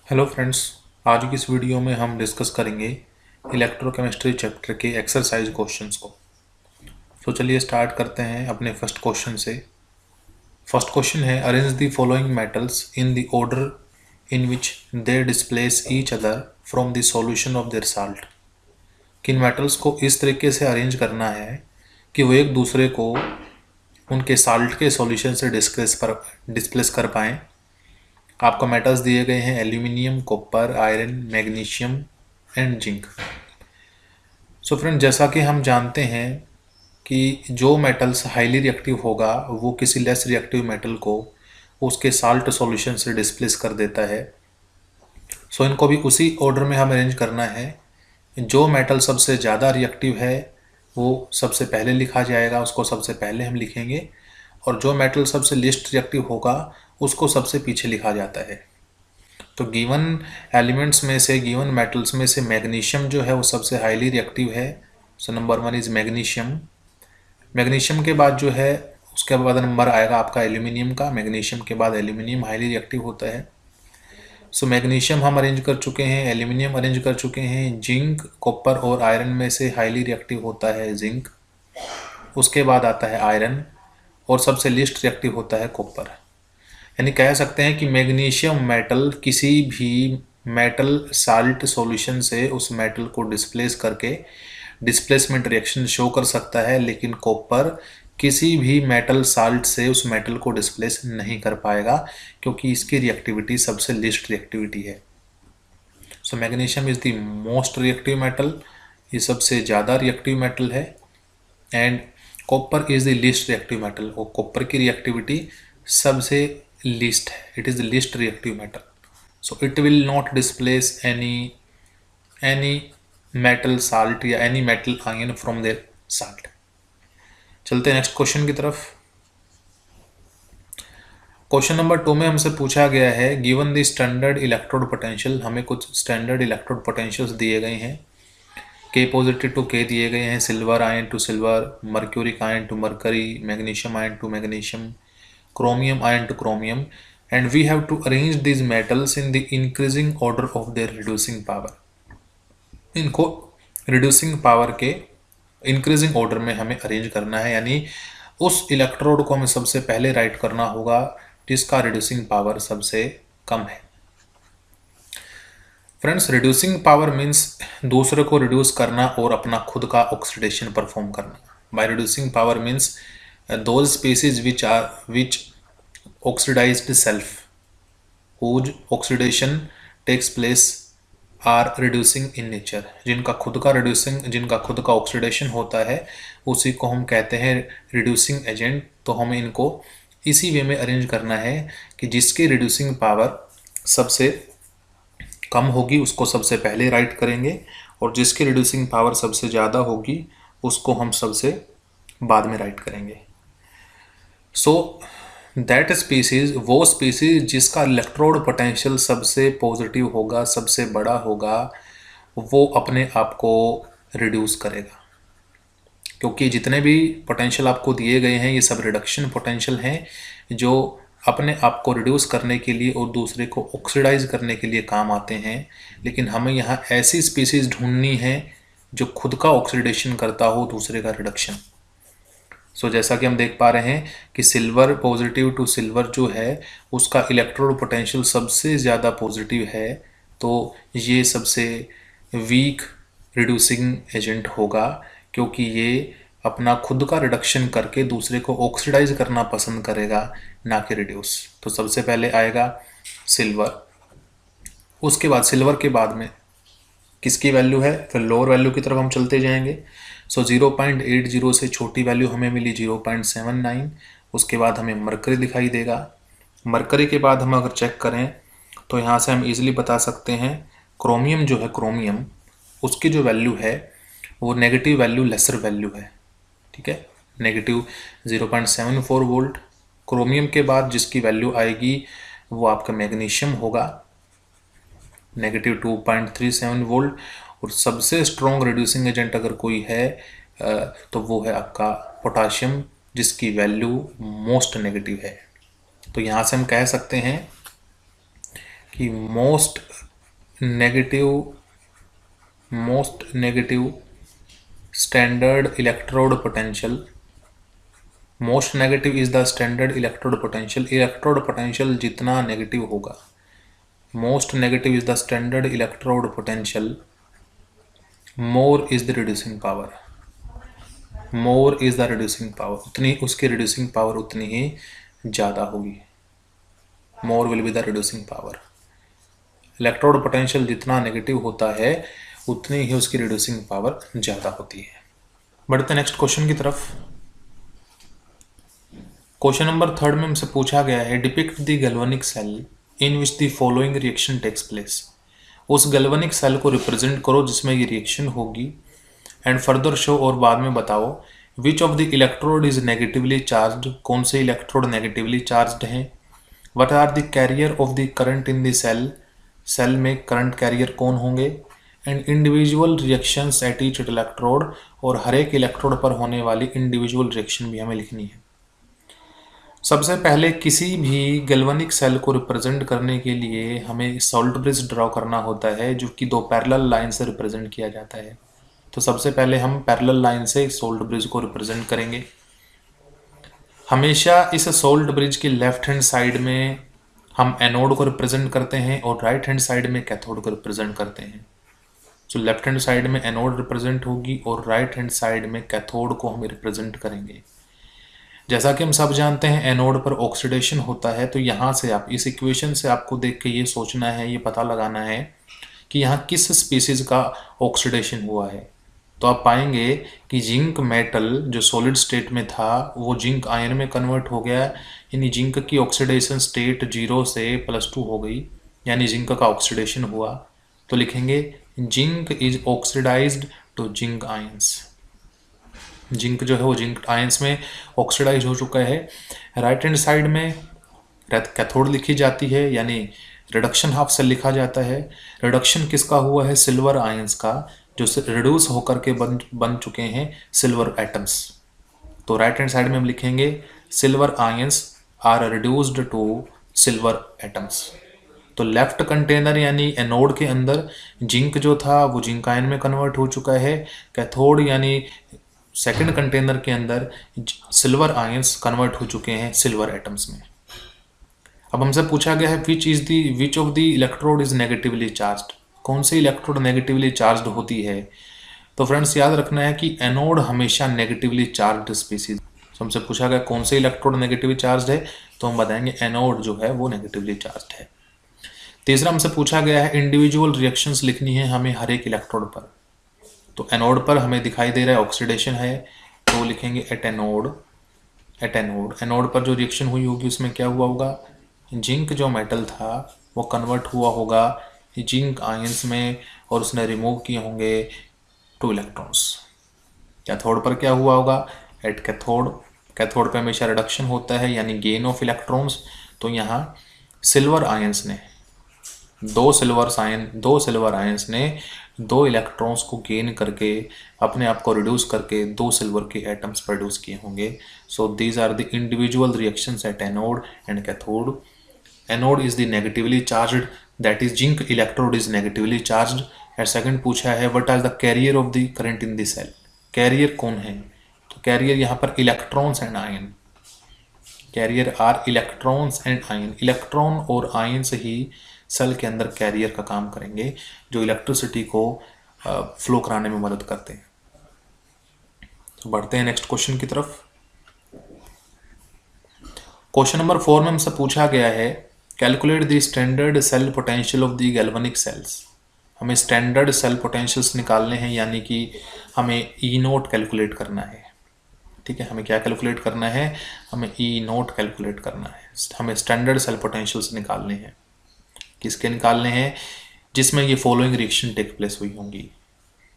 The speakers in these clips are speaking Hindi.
Hello friends. आज की इस वीडियो में हम डिस्कस करेंगे इलेक्ट्रोकेमिस्ट्री चैप्टर के एक्सरसाइज क्वेश्चंस को। तो चलिए स्टार्ट करते हैं अपने फर्स्ट क्वेश्चन से। फर्स्ट क्वेश्चन है, arrange the following metals in the order in which they displace each other from the solution of their salt. किन मेटल्स को इस तरीके से अरेंज करना है कि वो एक दूसरे को उनके साल्ट के सॉल्यूशन से डिस्प्लेस कर पाएँ। आपको मेटल्स दिए गए हैं aluminium, copper, iron, magnesium and zinc. So friend, जैसा कि हम जानते हैं कि जो मेटल्स हाईली रिएक्टिव होगा वो किसी लेस रिएक्टिव मेटल को उसके साल्ट सॉल्यूशन से डिस्प्लेस कर देता है। सो इनको भी उसी ऑर्डर में हम अरेंज करना है। जो मेटल सबसे ज़्यादा रिएक्टिव है वो सबसे पहले लिखा जाएगा, उसको सबसे पहले हम लिखेंगे, और जो मेटल सबसे लिस्ट रिएक्टिव होगा उसको सबसे पीछे लिखा जाता है। तो गिवन एलिमेंट्स में से, गिवन मेटल्स में से मैग्नीशियम जो है वो सबसे हाईली रिएक्टिव है। So number 1 is magnesium. Magnesium के बाद जो है उसके बाद नंबर आएगा आपका एल्यूमिनियम का। मैग्नीशियम के बाद एल्यूमिनियम हाईली रिएक्टिव होता है। सो मैग्नीशियम हम अरेंज कर चुके हैं, एल्यूमिनियम अरेंज कर चुके हैं, जिंक, कॉपर और आयरन में से हाईली रिएक्टिव होता है जिंक। उसके बाद आता है आयरन और सबसे लिस्ट रिएक्टिव होता है कॉपर। यानी कह सकते हैं कि मैग्नीशियम मेटल किसी भी मेटल साल्ट सॉल्यूशन से उस मेटल को डिस्प्लेस करके डिस्प्लेसमेंट रिएक्शन शो कर सकता है, लेकिन कॉपर किसी भी मेटल साल्ट से उस मेटल को डिस्प्लेस नहीं कर पाएगा क्योंकि इसकी रिएक्टिविटी सबसे लिस्ट रिएक्टिविटी है। So magnesium is the most reactive metal, ये सबसे ज़्यादा रिएक्टिव मेटल है। And copper is the least reactive metal, और कॉपर की रिएक्टिविटी सबसे लीस्ट है, it is the least reactive metal. So it will not displace any metal salt या any metal ion from their salt. चलते हैं नेक्स्ट क्वेश्चन की तरफ। क्वेश्चन नंबर 2 में हमसे पूछा गया है, given the standard electrode potential. हमें कुछ स्टैंडर्ड इलेक्ट्रोड पोटेंशियल्स दिए गए हैं। के पॉजिटिव टू के दिए गए हैं, silver ion to silver, mercuric ion to mercury, magnesium ion to magnesium, chromium ion to chromium, and we have to arrange these metals in the increasing order of their reducing power। इनको reducing power के increasing order में हमें अरेंज करना है, यानी उस इलेक्ट्रोड को हमें सबसे पहले राइट करना होगा जिसका रिड्यूसिंग पावर सबसे कम है। फ्रेंड्स, रिड्यूसिंग पावर मीन्स दूसरे को रिड्यूस करना और अपना खुद का ऑक्सीडेशन परफॉर्म करना। By reducing power means those species which oxidized self, whose oxidation takes place are reducing in nature। जिनका खुद का ऑक्सीडेशन होता है उसी को हम कहते हैं रिड्यूसिंग एजेंट। तो हमें इनको इसी वे में अरेंज करना है कि जिसकी रिड्यूसिंग पावर सबसे कम होगी उसको सबसे पहले राइट करेंगे, और जिसकी रिड्यूसिंग पावर सबसे ज़्यादा होगी उसको हम सबसे बाद में राइट करेंगे। सो दैट स्पीसीज, वो स्पीसीज जिसका इलेक्ट्रोड पोटेंशियल सबसे पॉजिटिव होगा, सबसे बड़ा होगा, वो अपने आप को रिड्यूस करेगा। क्योंकि जितने भी पोटेंशियल आपको दिए गए हैं ये सब रिडक्शन पोटेंशियल हैं जो अपने आप को रिड्यूस करने के लिए और दूसरे को ऑक्सीडाइज करने के लिए काम आते हैं। लेकिन हमें यहाँ ऐसी स्पीसीज ढूंढनी है जो खुद का ऑक्सीडेशन करता हो, दूसरे का रिडक्शन। सो जैसा कि हम देख पा रहे हैं कि सिल्वर पॉजिटिव टू सिल्वर जो है उसका इलेक्ट्रोड पोटेंशियल सबसे ज़्यादा पॉजिटिव है, तो ये सबसे वीक रिड्यूसिंग एजेंट होगा क्योंकि ये अपना खुद का रिडक्शन करके दूसरे को ऑक्सीडाइज करना पसंद करेगा, ना कि रिड्यूस। तो सबसे पहले आएगा सिल्वर, उसके बाद सिल्वर के बाद में किसकी वैल्यू है, फिर लोअर वैल्यू की तरफ हम चलते जाएंगे। सो 0.80 से छोटी वैल्यू हमें मिली 0.79। उसके बाद हमें मरकरी दिखाई देगा। मरकरी के बाद हम अगर चेक करें तो यहाँ से हम इजीली बता सकते हैं क्रोमियम जो है, क्रोमियम उसकी जो वैल्यू है वो नेगेटिव वैल्यू, लेसर वैल्यू है, ठीक है, नेगेटिव 0.74 वोल्ट। क्रोमियम के बाद जिसकी वैल्यू आएगी वो आपका मैग्नीशियम होगा, नेगेटिव 2.37 वोल्ट। और सबसे स्ट्रॉन्ग रिड्यूसिंग एजेंट अगर कोई है तो वो है आपका पोटाशियम जिसकी वैल्यू मोस्ट नेगेटिव है। तो यहाँ से हम कह सकते हैं कि most negative standard electrode potential, most negative is the standard electrode potential. Electrode potential जितना नेगेटिव होगा, most negative is the standard electrode potential, more is the reducing power, more is the reducing power, उतनी उसकी रिड्यूसिंग पावर उतनी ही ज़्यादा होगी। More will be the reducing power. Electrode potential जितना नेगेटिव होता है उतनी ही उसकी रिड्यूसिंग पावर ज़्यादा होती है। बढ़ते नेक्स्ट क्वेश्चन की तरफ। क्वेश्चन नंबर 3 में हमसे पूछा गया है depict the galvanic cell in which the following reaction takes place. उस गैल्वेनिक सेल को रिप्रेजेंट करो जिसमें ये रिएक्शन होगी, एंड फर्दर शो, और बाद में बताओ which of the electrode is negatively charged, कौन से इलेक्ट्रोड नेगेटिवली चार्ज्ड हैं, what are the carrier of the current in the cell, cell में करंट कैरियर कौन होंगे, and individual reactions at each electrode, और हर एक इलेक्ट्रोड पर होने वाली इंडिविजुअल रिएक्शन भी हमें लिखनी है। सबसे पहले किसी भी गैल्वेनिक सेल को रिप्रेजेंट करने के लिए हमें सॉल्ट ब्रिज ड्रॉ करना होता है, जो कि दो पैरेलल लाइन से रिप्रेजेंट किया जाता है। तो सबसे पहले हम पैरेलल लाइन से सोल्ट ब्रिज को रिप्रेजेंट करेंगे। हमेशा इस सोल्ट ब्रिज की लेफ्ट हैंड साइड में हम एनोड को रिप्रेजेंट करते हैं और राइट हैंड साइड में कैथोड को रिप्रेजेंट करते हैं। तो लेफ्ट हैंड साइड में एनोड रिप्रेजेंट होगी और राइट हैंड साइड में कैथोड को हम रिप्रेजेंट करेंगे। जैसा कि हम सब जानते हैं एनोड पर ऑक्सीडेशन होता है, तो यहाँ से आप इस इक्वेशन से आपको देख के ये सोचना है, ये पता लगाना है कि यहाँ किस स्पीसीज का ऑक्सीडेशन हुआ है। तो आप पाएंगे कि जिंक मेटल जो सॉलिड स्टेट में था वो जिंक आयन में कन्वर्ट हो गया, यानी जिंक की ऑक्सीडेशन स्टेट 0 से +2 हो गई, यानी जिंक का ऑक्सीडेशन हुआ। तो लिखेंगे zinc is oxidised to zinc ions. Zinc जो है वो जिंक आयंस में ऑक्सीडाइज हो चुका है। राइट हैंड साइड में कैथोड लिखी जाती है, यानी रिडक्शन हाफ सेल लिखा जाता है। रिडक्शन किसका हुआ है? सिल्वर आयंस का, जो रिड्यूस होकर के बन चुके हैं सिल्वर एटम्स। तो राइट हैंड साइड में हम लिखेंगे silver ions are reduced to silver atoms. तो लेफ्ट कंटेनर यानी एनोड के अंदर जिंक जो था वो जिंक आयन में कन्वर्ट हो चुका है। कैथोड यानी सेकंड कंटेनर के अंदर सिल्वर आयंस कन्वर्ट हो चुके हैं सिल्वर एटम्स में। अब हमसे पूछा गया है विच of the electrode is negatively charged, कौन सी इलेक्ट्रोड नेगेटिवली चार्ज्ड होती है। तो फ्रेंड्स याद रखना है कि एनोड हमेशा नेगेटिवली चार्ज्ड स्पीसीज। तो हमसे पूछा गया कौन से इलेक्ट्रोड नेगेटिवली चार्ज्ड है, तो हम बताएंगे एनोड जो है वो नेगेटिवली चार्ज्ड है। तीसरा हमसे पूछा गया है इंडिविजुअल रिएक्शंस लिखनी है हमें हर एक इलेक्ट्रोड पर। तो एनोड पर हमें दिखाई दे रहा है ऑक्सीडेशन है, तो लिखेंगे एट एनोड एनोड पर जो रिएक्शन हुई होगी उसमें क्या हुआ होगा, जिंक जो मेटल था वो कन्वर्ट हुआ होगा जिंक आयंस में और उसने रिमूव किए होंगे 2 इलेक्ट्रॉन्स। कैथोड पर क्या हुआ होगा, एट कैथोड पे हमेशा रिडक्शन होता है यानी गेन ऑफ इलेक्ट्रॉन्स। तो यहाँ सिल्वर आयंस ने दो सिल्वर आयंस ने 2 इलेक्ट्रॉन्स को गेन करके अपने आप को रिड्यूस करके 2 सिल्वर के एटम्स प्रोड्यूस किए होंगे। So these are the individual reactions at anode and cathode. Anode is the negatively charged, that is zinc electrode is negatively charged. And second पूछा है what are the carrier of the current in the cell, carrier कौन है। तो कैरियर यहाँ पर electrons and ion, carrier are electrons and ion. Electron और आयन से ही सेल के अंदर कैरियर का काम करेंगे जो इलेक्ट्रिसिटी को फ्लो कराने में मदद करते हैं। तो बढ़ते हैं नेक्स्ट क्वेश्चन की तरफ। क्वेश्चन नंबर 4 में हमसे पूछा गया है calculate the standard cell potential of the galvanic cells. हमें स्टैंडर्ड सेल पोटेंशियल्स निकालने हैं, यानी कि हमें ई नोट कैलकुलेट करना है। ठीक है, हमें क्या कैलकुलेट करना है, हमें ई नोट कैलकुलेट करना है। हमें स्टैंडर्ड सेल पोटेंशियल्स निकालने हैं। किसके निकालने हैं, जिसमें ये फॉलोइंग रिएक्शन टेक प्लेस हुई होंगी।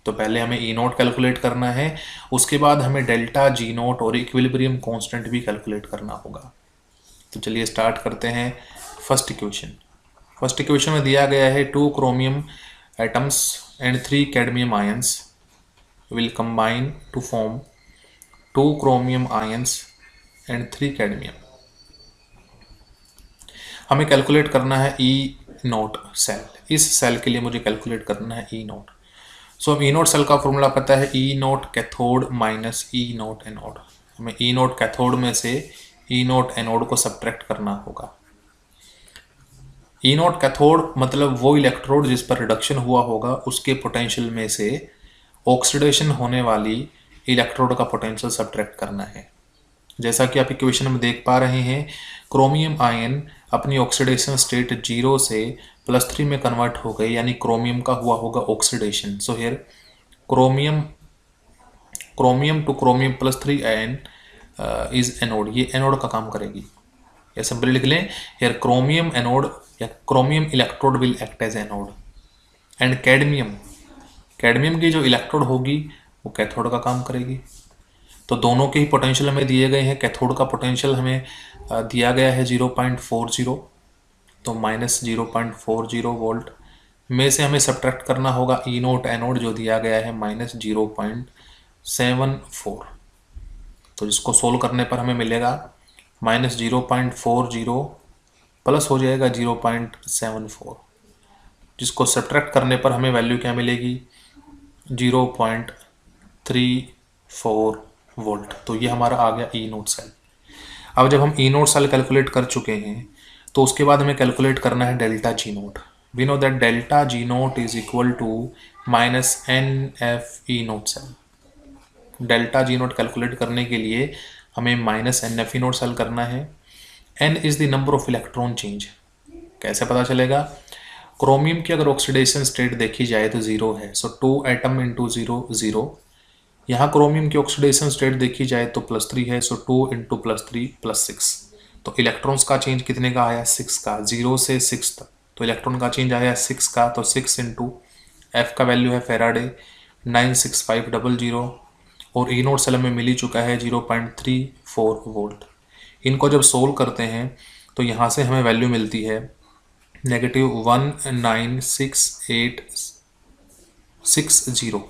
तो पहले हमें ई नोट कैलकुलेट करना है, उसके बाद हमें डेल्टा जी नोट और इक्विलिब्रियम कांस्टेंट भी कैलकुलेट करना होगा। तो चलिए स्टार्ट करते हैं। फर्स्ट इक्वेशन में दिया गया है 2 chromium atoms and 3 cadmium ions will combine to form 2 chromium ions and 3 cadmium. हमें कैलकुलेट करना है ई नोट सेल, इस सेल के लिए मुझे कैलकुलेट करना है ई नोट। सो हम ई नोट सेल का फॉर्मूला पता है, E not cathode minus E not anode. हमें ई नोट कैथोड में से ई नोट एनोड को सब्ट्रैक्ट करना होगा। ई नोट कैथोड मतलब वो इलेक्ट्रोड जिस पर रिडक्शन हुआ होगा उसके पोटेंशियल में से ऑक्सीडेशन होने वाली इलेक्ट्रोड का पोटेंशियल सब्ट्रैक्ट करना है। जैसा कि आप इक्वेशन में देख पा रहे हैं, क्रोमियम आयन अपनी ऑक्सीडेशन स्टेट 0 से +3 में कन्वर्ट हो गई, यानी क्रोमियम का हुआ होगा oxidation. So here chromium to chromium +3 ion is anode, ये एनोड का काम करेगी। या सिंपली लिख लें, हियर क्रोमियम एनोड या chromium electrode will act as anode, and cadmium की जो इलेक्ट्रोड होगी वो कैथोड का काम करेगी। तो दोनों के ही पोटेंशियल हमें दिए गए हैं। कैथोड का पोटेंशियल हमें दिया गया है 0.40, तो -0.40 वोल्ट में से हमें सब्ट्रैक्ट करना होगा ई नोट एनोड जो दिया गया है -0.74। तो जिसको सोल्व करने पर हमें मिलेगा -0.40 प्लस हो जाएगा 0.74, जिसको सब्ट्रैक्ट करने पर हमें वैल्यू क्या मिलेगी 0.34 वोल्ट। तो ये हमारा आ गया ई नोट सेल। अब जब हम ई नोट सेल कैलकुलेट कर चुके हैं तो उसके बाद हमें कैलकुलेट करना है delta G nought. We know that delta G nought is equal to -NF E note cell. Delta G nought calculate करने के लिए हमें -NF ई नोट सेल करना है। N is the number of electron change. कैसे पता चलेगा? क्रोमियम की अगर ऑक्सीडेशन स्टेट देखी जाए तो 0 है, सो 2 एटम इंटू 0 0। यहाँ क्रोमियम की ऑक्सीडेशन स्टेट देखी जाए तो +3 है, सो 2 इंटू +3 +6। तो इलेक्ट्रॉन्स का चेंज कितने का आया 6 का, 0 से 6 तक। तो इलेक्ट्रॉन का चेंज आया 6 का, तो 6 इंटू एफ का वैल्यू है फेराडे 96500, और ई नोट सेल में मिल ही चुका है 0.34 वोल्ट। इनको जब सोल्व करते हैं तो यहाँ से हमें वैल्यू मिलती है -19686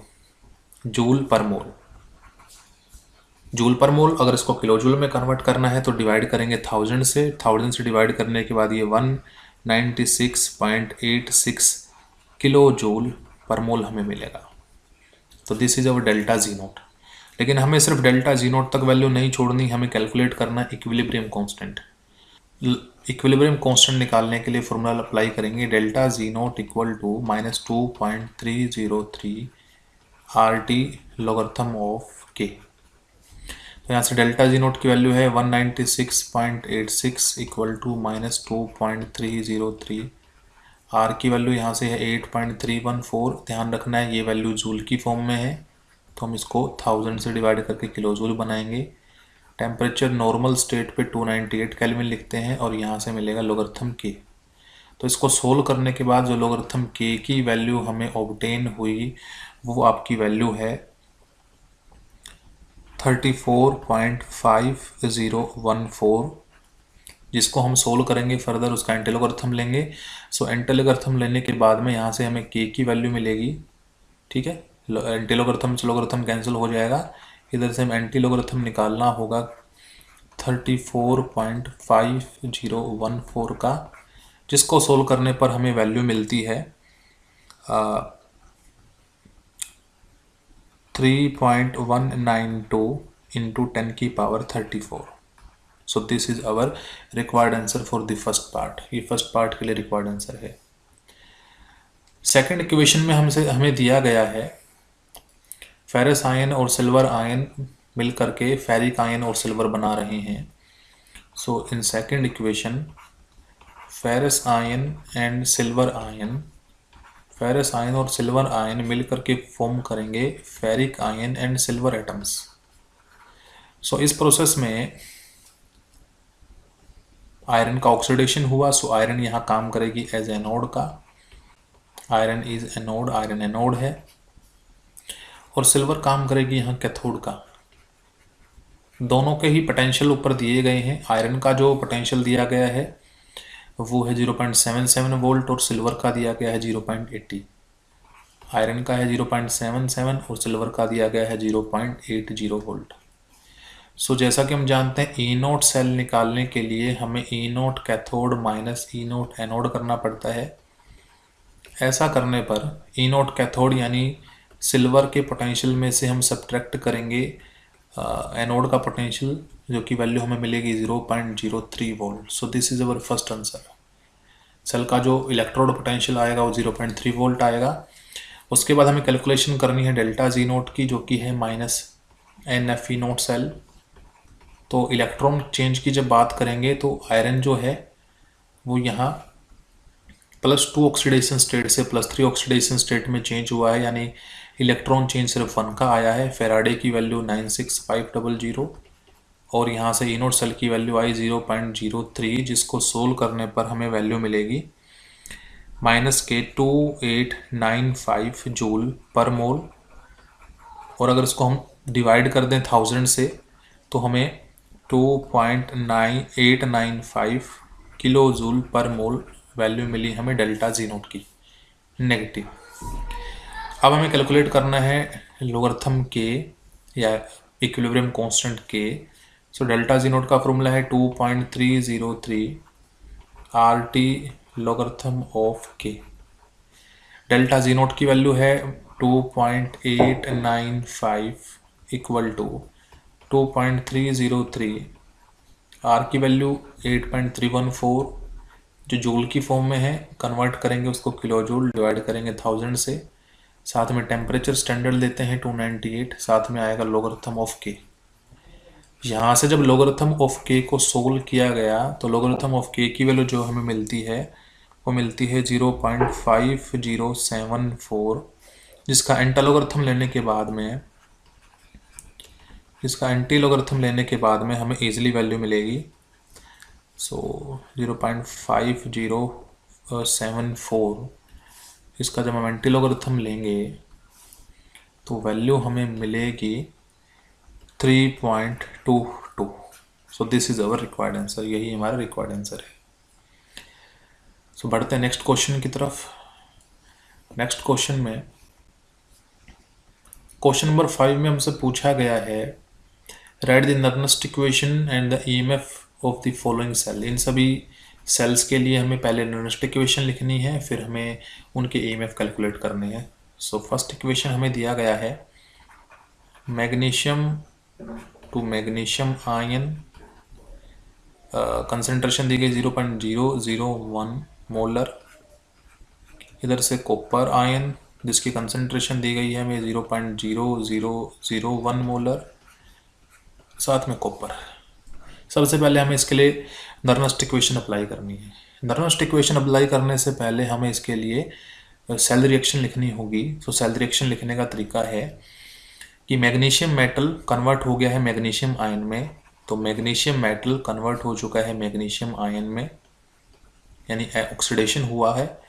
जूल पर मोल। जूल पर मोल अगर इसको किलो जूल में कन्वर्ट करना है तो डिवाइड करेंगे 1000 से। 1000 से डिवाइड करने के बाद ये 196.86 किलो जूल पर मोल हमें मिलेगा। तो this is our delta G note. लेकिन हमें सिर्फ डेल्टा जी नोट तक वैल्यू नहीं छोड़नी, हमें कैलकुलेट करना है इक्विलिब्रियम कांस्टेंट। इक्विलिब्रियम कांस्टेंट निकालने के लिए फॉर्मूला अप्लाई करेंगे, delta G nought equal to -2.303 RT logarithm of K. तो यहाँ से डेल्टा जी नोट की वैल्यू है 196.86 इक्वल टू -2.303। आर की वैल्यू यहाँ से है 8.314। ध्यान रखना है ये वैल्यू जूल की फॉर्म में है, तो हम इसको 1000 से डिवाइड करके किलो जूल बनाएंगे। टेम्परेचर नॉर्मल स्टेट पे 298 केल्विन लिखते हैं, और यहाँ से मिलेगा लॉगरिथम के। तो इसको सोल्व करने के बाद जो लॉगरिथम के की वैल्यू हमें ऑब्टेन हुई वो आपकी वैल्यू है 34.5014, जिसको हम सोल्व करेंगे फर्दर उसका एंटी लॉगरिथम लेंगे। सो एंटी लॉगरिथम लेने के बाद में यहाँ से हमें के की वैल्यू मिलेगी। ठीक है, एंटी लॉगरिथम से लॉगरिथम कैंसिल हो जाएगा, इधर से हम एंटी लॉगरिथम निकालना होगा 34.5014 का, जिसको सोल्व करने पर हमें वैल्यू मिलती है 3.192 इंटू 10 की power 34। So this is our required answer for the first part. ये फर्स्ट पार्ट के लिए रिक्वायर्ड आंसर है। सेकंड इक्वेशन में हमें दिया गया है फेरस आयन और सिल्वर आयन मिल करके फेरिक आयन और सिल्वर बना रहे हैं। So in second equation ferrous ion and silver ion, ferrous ion और सिल्वर आयन मिल करके फॉर्म करेंगे ferric ion and silver atoms. So इस प्रोसेस में आयरन का ऑक्सीडेशन हुआ, सो आयरन यहाँ काम करेगी एज एनोड का। Iron is anode, iron anode है, और सिल्वर काम करेगी यहाँ कैथोड का। दोनों के ही पोटेंशियल ऊपर दिए गए हैं। आयरन का जो पोटेंशियल दिया गया है वो है 0.77 वोल्ट और सिल्वर का दिया गया है 0.80। आयरन का है 0.77 और सिल्वर का दिया गया है 0.80 वोल्ट। सो जैसा कि हम जानते हैं ई नोट सेल निकालने के लिए हमें ई not cathode minus E not anode करना पड़ता है। ऐसा करने पर ई नोट कैथोड यानी सिल्वर के पोटेंशियल में से हम सब्ट्रैक्ट करेंगे एनोड का पोटेंशियल, जो कि वैल्यू हमें मिलेगी 0.03 volt. So this is our first answer. Cell का जो इलेक्ट्रोड पोटेंशियल आएगा वो 0.3 वोल्ट आएगा। उसके बाद हमें कैलकुलेशन करनी है डेल्टा जी नोट की, जो कि है -NFE नोट सेल। तो इलेक्ट्रॉन चेंज की जब बात करेंगे तो आयरन जो है वो यहाँ +2 ऑक्सीडेशन स्टेट से +3 ऑक्सीडेशन स्टेट में चेंज हुआ है, यानी इलेक्ट्रॉन चेंज सिर्फ 1 का आया है। फेराडे की वैल्यू 96500 और यहाँ से इनोट सेल की वैल्यू आई 0.03, जिसको सोल्व करने पर हमें वैल्यू मिलेगी -K2895 जूल पर मोल। और अगर इसको हम डिवाइड कर दें 1000 से तो हमें 2.9895 किलो जूल पर मोल वैल्यू मिली हमें डेल्टा जी नोट की नेगेटिव। अब हमें कैलकुलेट करना है लोगरिथम के या इक्विलिब्रियम कांस्टेंट के। सो डेल्टा जी नोट का फॉर्मूला है 2.303 RT लोगरिथम ऑफ के। डेल्टा जी नोट की वैल्यू है 2.895 इक्वल टू 2.303, आर की वैल्यू 8.314 जो जूल की फॉर्म में है, कन्वर्ट करेंगे उसको किलो जूल, डिवाइड करेंगे 1000 से, साथ में टेम्परेचर स्टैंडर्ड लेते हैं 298, साथ में आएगा लोगरिथम ऑफ के। यहाँ से जब लोगरिथम ऑफ के को सोल्व किया गया तो लोगरिथम ऑफ के की वैल्यू जो हमें मिलती है वो मिलती है 0.5074, जिसका एंटी लोगरिथम लेने के बाद में हमें इजीली वैल्यू मिलेगी। सो 0.5074, इसका जब हम एंटी लोगरिथम लेंगे तो वैल्यू हमें मिलेगी 3.22। सो this is our required answer, यही हमारा रिक्वायर्ड आंसर है। सो बढ़ते हैं नेक्स्ट क्वेश्चन की तरफ। नेक्स्ट क्वेश्चन में क्वेश्चन नंबर 5 में हमसे पूछा गया है write the Nernst equation and the EMF of the following cell. इन सभी सेल्स के लिए हमें पहले नर्नस्ट इक्वेशन लिखनी है, फिर हमें उनके EMF कैलकुलेट करने हैं। सो फर्स्ट इक्वेशन हमें दिया गया है magnesium to magnesium ion, concentration दी गई 0.001 मोलर। इधर से कॉपर आयन जिसकी कंसंट्रेशन दी गई है हमें 0.0001 मोलर, साथ में कॉपर। सबसे पहले हमें इसके लिए नर्नस्ट इक्वेशन अप्लाई करनी है। नर्नस्ट इक्वेशन अप्लाई करने से पहले हमें इसके लिए सेल रिएक्शन लिखनी होगी। तो सेल रिएक्शन लिखने का तरीका है कि मैग्नीशियम मेटल कन्वर्ट हो गया है मैग्नीशियम आयन में, तो मैग्नीशियम मेटल कन्वर्ट हो चुका है मैग्नीशियम आयन में, यानी ऑक्सीडेशन हुआ है।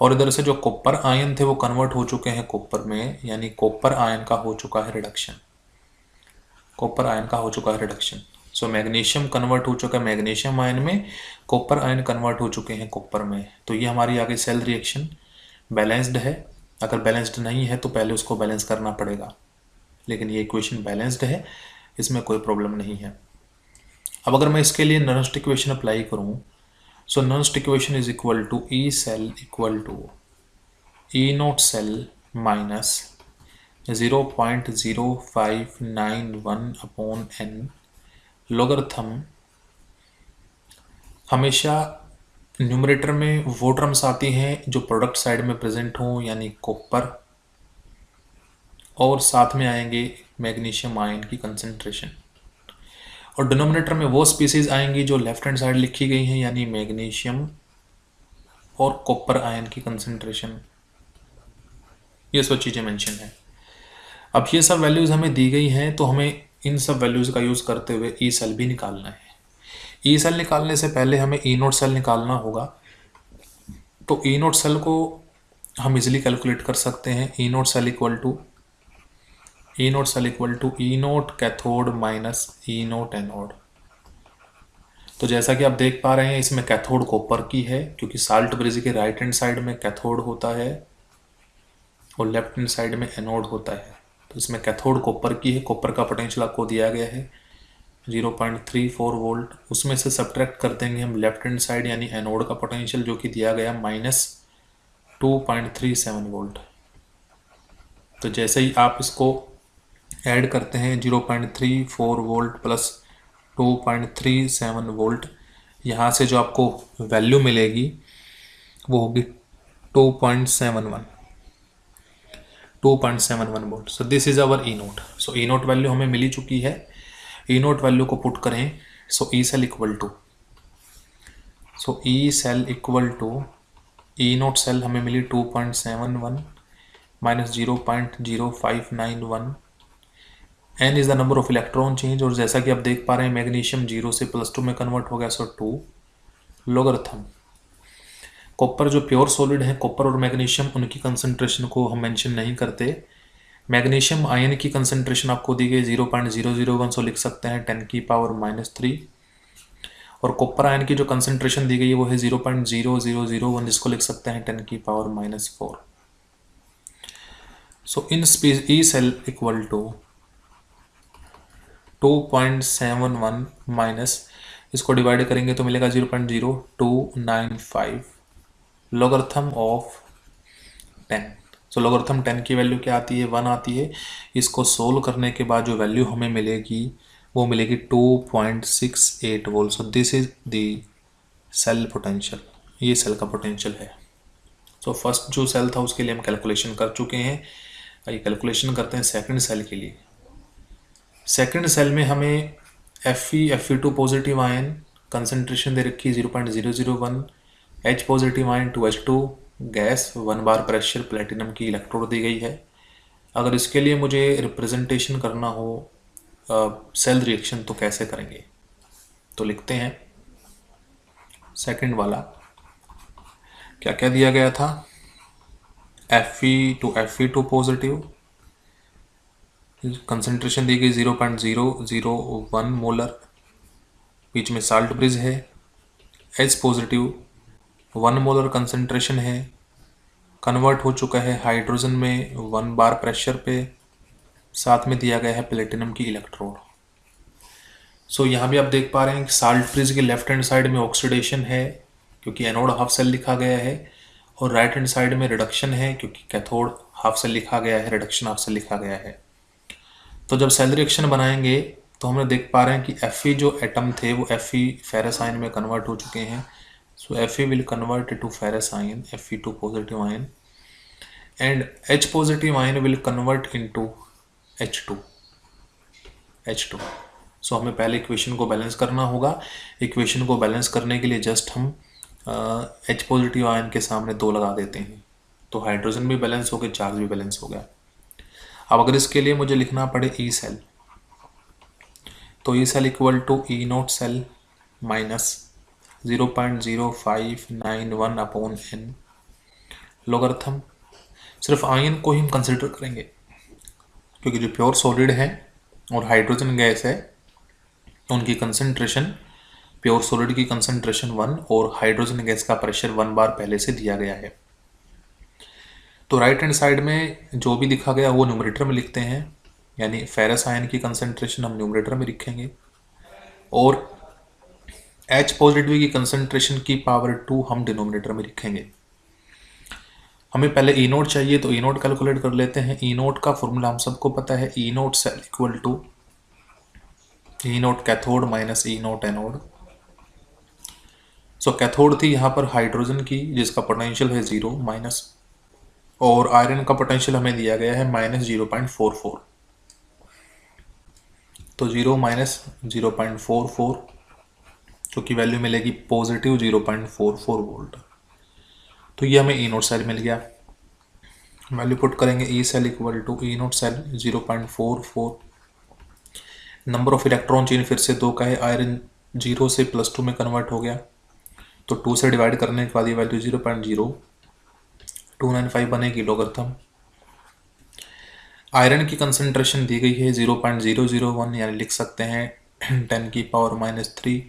और इधर से जो कॉपर आयन थे वो कन्वर्ट हो चुके हैं कॉपर में, यानी कॉपर आयन का हो चुका है रिडक्शन। सो मैग्नीशियम कन्वर्ट हो चुका है मैग्नीशियम आयन में, कॉपर आयन कन्वर्ट हो चुके हैं कॉपर में। तो ये हमारी आगे सेल रिएक्शन बैलेंस्ड है। अगर बैलेंस्ड नहीं है तो पहले उसको बैलेंस करना पड़ेगा, लेकिन ये इक्वेशन बैलेंस्ड है, इसमें कोई प्रॉब्लम नहीं है। अब अगर मैं इसके लिए नर्नस्ट इक्वेशन अप्लाई करूं, so Nernst equation is equal to E cell equal to E note cell minus 0.0591 upon n logarithm. हमेशा न्यूमरेटर में वो टर्म्स आती हैं जो प्रोडक्ट साइड में प्रेजेंट हों, यानी कॉपर, और साथ में आएंगे मैग्नीशियम आयन की कंसंट्रेशन, और डिनोमिनेटर में वो स्पीसीज आएंगी जो लेफ्ट हैंड साइड लिखी गई हैं, यानी मैग्नीशियम और कॉपर आयन की कंसंट्रेशन। ये सब चीज़ें मेंशन है। अब ये सब वैल्यूज़ हमें दी गई हैं, तो हमें इन सब वैल्यूज़ का यूज़ करते हुए ई सेल भी निकालना है। ई सेल निकालने से पहले हमें ई नोट सेल निकालना होगा। तो ई नोट सेल को हम इजीली कैलकुलेट कर सकते हैं। E note cell equal to E not cathode minus E not anode. तो जैसा कि आप देख पा रहे हैं इसमें कैथोड कॉपर की है, क्योंकि साल्ट ब्रिज के राइट हैंड साइड में कैथोड होता है और लेफ्ट हैंड साइड में एनोड होता है। तो इसमें कैथोड कॉपर की है। कॉपर का पोटेंशियल आपको दिया गया है 0.34 वोल्ट। उसमें से सब्ट्रैक्ट कर देंगे हम लेफ्ट हैंड साइड यानी एनोड का पोटेंशियल, जो कि दिया गया 2.37 वोल्ट। तो जैसे ही आप इसको ऐड करते हैं 0.34 वोल्ट प्लस 2.37 वोल्ट, यहाँ से जो आपको वैल्यू मिलेगी वो होगी 2.71 volt. So this is our E not. So E not value हमें मिली चुकी है। ई नोट वैल्यू को पुट करें, so E cell equal to, so E cell equal to E note cell हमें मिली 2.71 minus 0.0591। N is the number of electron change, और जैसा कि आप देख पा रहे हैं मैग्नीशियम 0 से +2 में कन्वर्ट हो गया, सो 2 लोगरिथम। कॉपर जो प्योर सॉलिड है, कॉपर और मैग्नीशियम, उनकी कंसंट्रेशन को हम मेंशन नहीं करते। मैग्नीशियम आयन की कंसंट्रेशन आपको दी गई 0.001, सो लिख सकते हैं 10⁻³ और कॉपर आयन की जो कंसंट्रेशन दी गई है वो है 0.0001, जिसको लिख सकते हैं 10⁻⁴। So in E cell equal to 2.71 minus, इसको डिवाइड करेंगे तो मिलेगा 0.0295 लॉगरिथम ऑफ 10। सो लॉगरिथम 10 की वैल्यू क्या आती है, 1 आती है। इसको सोल्व करने के बाद जो वैल्यू हमें मिलेगी वो मिलेगी 2.68 volt. So this is the cell potential, ये सेल का पोटेंशियल है। सो फर्स्ट जो सेल था उसके लिए हम कैलकुलेशन कर चुके हैं। ये कैलकुलेशन करते हैं सेकंड सेल के लिए। सेकंड सेल में हमें Fe2 पॉजिटिव आयन कंसंट्रेशन दे रखी है 0.001, H positive ion 2H2 gas, 1 बार प्रेशर, प्लेटिनम की इलेक्ट्रोड दी गई है। अगर इसके लिए मुझे रिप्रेजेंटेशन करना हो सेल रिएक्शन तो कैसे करेंगे, तो लिखते हैं सेकंड वाला क्या क्या दिया गया था। Fe2 पॉजिटिव, कंसंट्रेशन दी गई 0.001 मोलर, बीच में साल्ट ब्रिज है। H पॉजिटिव 1 मोलर कंसंट्रेशन है, कन्वर्ट हो चुका है हाइड्रोजन में 1 बार प्रेशर पे, साथ में दिया गया है प्लेटिनम की इलेक्ट्रोड। सो यहाँ भी आप देख पा रहे हैं कि साल्ट ब्रिज के लेफ्ट हैंड साइड में ऑक्सीडेशन है क्योंकि एनोड हाफ सेल लिखा गया है, और राइट हैंड साइड में रिडक्शन है क्योंकि कैथोड हाफ सेल लिखा गया है, रिडक्शन हाफ सेल लिखा गया है। तो जब सेल रिएक्शन बनाएंगे तो हम देख पा रहे हैं कि Fe जो एटम थे वो Fe फेरस आयन में कन्वर्ट हो चुके हैं। So Fe will convert to ferrous ion, Fe2 positive ion, and H positive ion will convert into H2। So हमें पहले इक्वेशन को बैलेंस करना होगा। इक्वेशन को बैलेंस करने के लिए जस्ट हम H पॉजिटिव आयन के सामने 2 लगा देते हैं, तो हाइड्रोजन भी बैलेंस हो गया, चार्ज भी बैलेंस हो गया। अब अगर इसके लिए मुझे लिखना पड़े ई सेल, तो E cell equal to E note cell minus 0.0591 upon n logarithm. सिर्फ आयन को ही हम कंसिडर करेंगे क्योंकि जो प्योर सॉलिड है और हाइड्रोजन गैस है उनकी कंसंट्रेशन, प्योर सॉलिड की कंसंट्रेशन 1 और हाइड्रोजन गैस का प्रेशर 1 बार पहले से दिया गया है। तो राइट हैंड साइड में जो भी लिखा गया वो न्यूमरेटर में लिखते हैं, यानी फेरस आयन की कंसंट्रेशन हम न्यूमरेटर में लिखेंगे और H पॉजिटिव की कंसंट्रेशन की पावर 2 हम डिनोमिनेटर में लिखेंगे। हमें पहले ई नोट चाहिए तो ई नोट कैलकुलेट कर लेते हैं। ई नोट का फॉर्मूला हम सबको पता है, E note cell equal to E not cathode minus E not anode. So cathode थी यहाँ पर हाइड्रोजन की जिसका पोटेंशियल है 0 माइनस, और आयरन का पोटेंशियल हमें दिया गया है -0.44, तो 0 माइनस 0.44 जो कि वैल्यू मिलेगी पॉजिटिव 0.44 वोल्ट। तो ये हमें ई नोट सेल मिल गया। वैल्यू पुट करेंगे E cell equal to E note cell 0.44, number of electron change फिर से 2 का है, आयरन 0 से +2 में कन्वर्ट हो गया, तो 2 से डिवाइड करने के बाद ये वैल्यू 0.0295 बनेगी लॉगरिथम। आयरन की कंसंट्रेशन दी गई है 0.001, यानी लिख सकते हैं 10⁻³